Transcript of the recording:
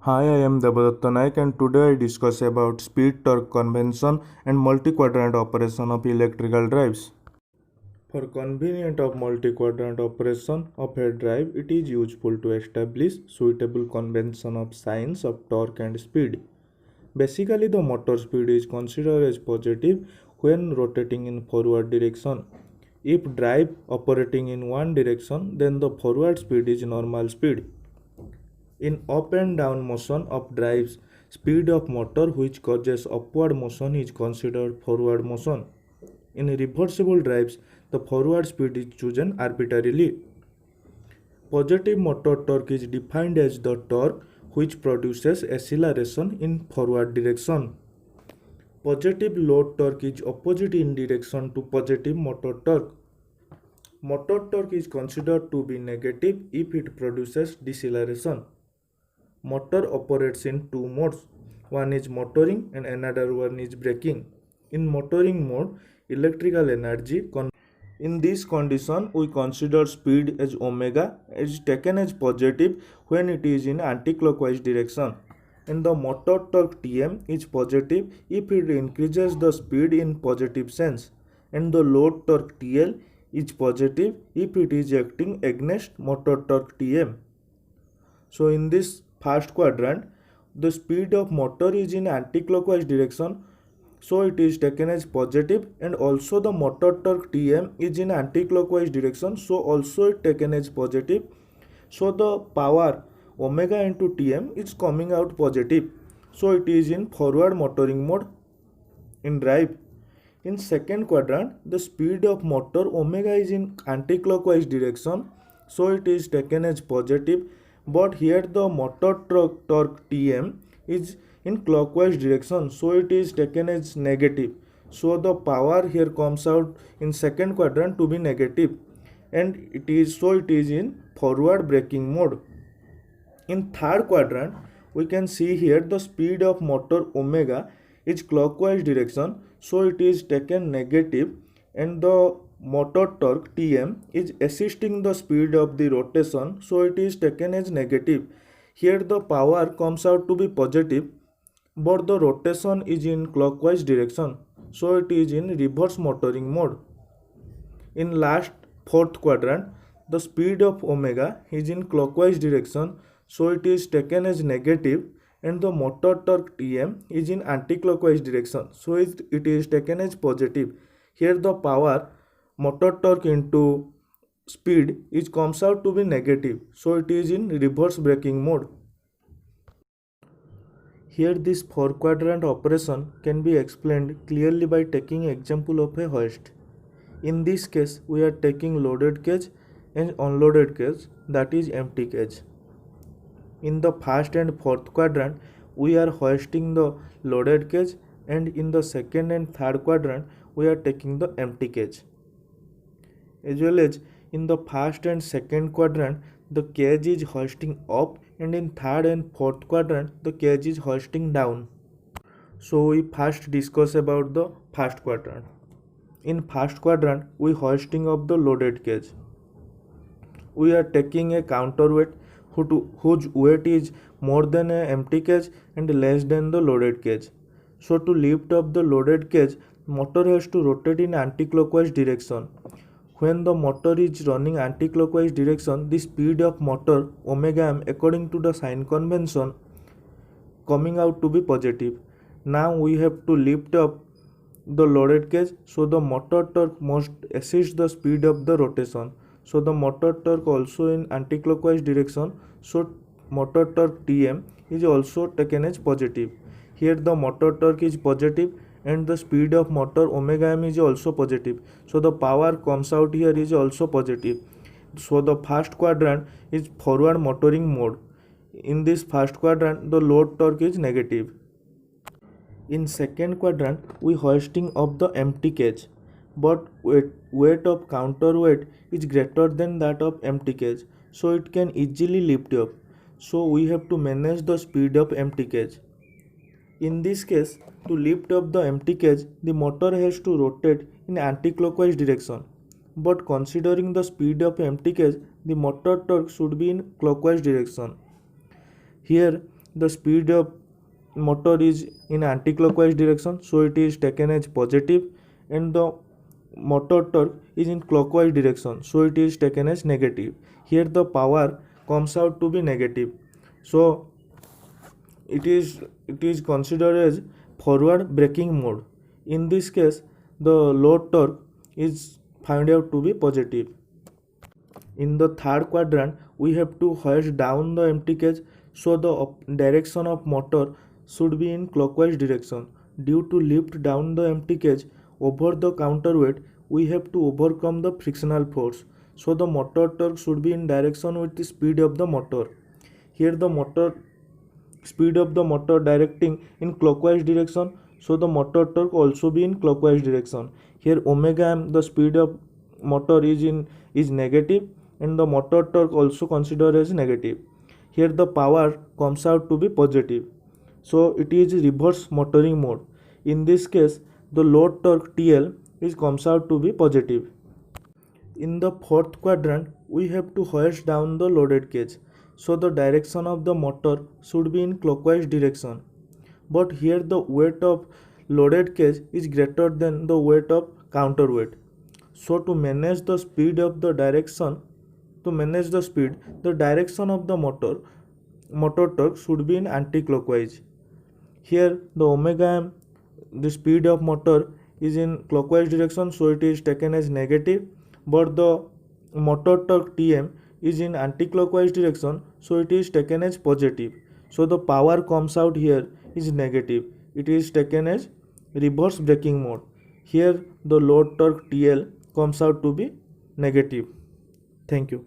Hi, I am Devadatta Naik and today I discuss about speed torque convention and multi-quadrant operation of electrical drives. For convenience of multi-quadrant operation of a drive, it is useful to establish suitable convention of signs of torque and speed. Basically, the motor speed is considered as positive when rotating in forward direction. If drive operating in one direction, then the forward speed is normal speed. In up and down motion of drives, speed of motor which causes upward motion is considered forward motion. In reversible drives, the forward speed is chosen arbitrarily. Positive motor torque is defined as the torque which produces acceleration in forward direction. Positive load torque is opposite in direction to positive motor torque. Motor torque is considered to be negative if it produces deceleration. Motor operates in two modes. One is motoring and another one is braking. In motoring mode, electrical energy in this condition we consider speed as omega is taken as positive when it is in anticlockwise direction, and the motor torque Tm is positive if it increases the speed in positive sense, and the load torque TL is positive if it is acting against motor torque Tm. So in this first quadrant, the speed of motor is in anticlockwise direction, so it is taken as positive, and also the motor torque Tm is in anticlockwise direction, so also it taken as positive. So the power omega into Tm is coming out positive, so it is in forward motoring mode in drive. In second quadrant, the speed of motor omega is in anticlockwise direction, so it is taken as positive, but here the motor torque Tm is in clockwise direction, so it is taken as negative. So the power here comes out in second quadrant to be negative, and it is in forward braking mode. In third quadrant, we can see here the speed of motor omega is clockwise direction, so it is taken negative, and the motor torque Tm is assisting the speed of the rotation, so it is taken as negative. Here the power comes out to be positive, but the rotation is in clockwise direction, so it is in reverse motoring mode. In last fourth quadrant, the speed of omega is in clockwise direction, so it is taken as negative, and the motor torque Tm is in anticlockwise direction, so it is taken as positive. Here the power motor torque into speed is comes out to be negative, so it is in reverse braking mode. Here this four quadrant operation can be explained clearly by taking example of a hoist. In this case we are taking loaded cage and unloaded cage, that is empty cage. In the first and fourth quadrant we are hoisting the loaded cage, and in the second and third quadrant we are taking the empty cage. As well as in the first and second quadrant the cage is hoisting up, and in third and fourth quadrant the cage is hoisting down. So we first discuss about the first quadrant. In first quadrant we hoisting up the loaded cage. We are taking a counterweight whose weight is more than an empty cage and less than the loaded cage. So to lift up the loaded cage, motor has to rotate in anticlockwise direction. When the motor is running anticlockwise direction, the speed of motor omega m according to the sign convention coming out to be positive. Now we have to lift up the loaded cage, so the motor torque must assist the speed of the rotation. So the motor torque also in anticlockwise direction, so motor torque Tm is also taken as positive. Here the motor torque is positive and the speed of motor omega m is also positive, so the power comes out here is also positive. So the first quadrant is forward motoring mode. In this first quadrant the load torque is negative. In second quadrant we hoisting up the empty cage, but weight of counterweight is greater than that of empty cage, so it can easily lift up. So we have to manage the speed of empty cage. In this case, to lift up the empty cage, the motor has to rotate in anticlockwise direction. But considering the speed of empty cage, the motor torque should be in clockwise direction. Here, the speed of motor is in anti-clockwise direction, so it is taken as positive, and the motor torque is in clockwise direction, so it is taken as negative. Here the power comes out to be negative, so it is considered as forward braking mode. In this case, the load torque is found out to be positive. In the third quadrant, we have to hoist down the empty cage, so the direction of motor should be in clockwise direction. Due to lift down the empty cage over the counterweight, we have to overcome the frictional force, so the motor torque should be in direction with the speed of the motor. Here the motor speed of the motor directing in clockwise direction, so the motor torque also be in clockwise direction. Here omega m, the speed of motor is negative, and the motor torque also considered as negative. Here the power comes out to be positive, so it is reverse motoring mode. In this case, the load torque TL is comes out to be positive. In the fourth quadrant, we have to hoist down the loaded cage, so the direction of the motor should be in clockwise direction. But here the weight of loaded cage is greater than the weight of counterweight. So to manage the speed, the direction of the motor torque should be in anti-clockwise. Here the omega m, the speed of motor is in clockwise direction, so it is taken as negative, but the motor torque Tm is in anti-clockwise direction, so it is taken as positive. So the power comes out here is negative. It is taken as reverse braking mode. Here the load torque TL comes out to be negative. Thank you.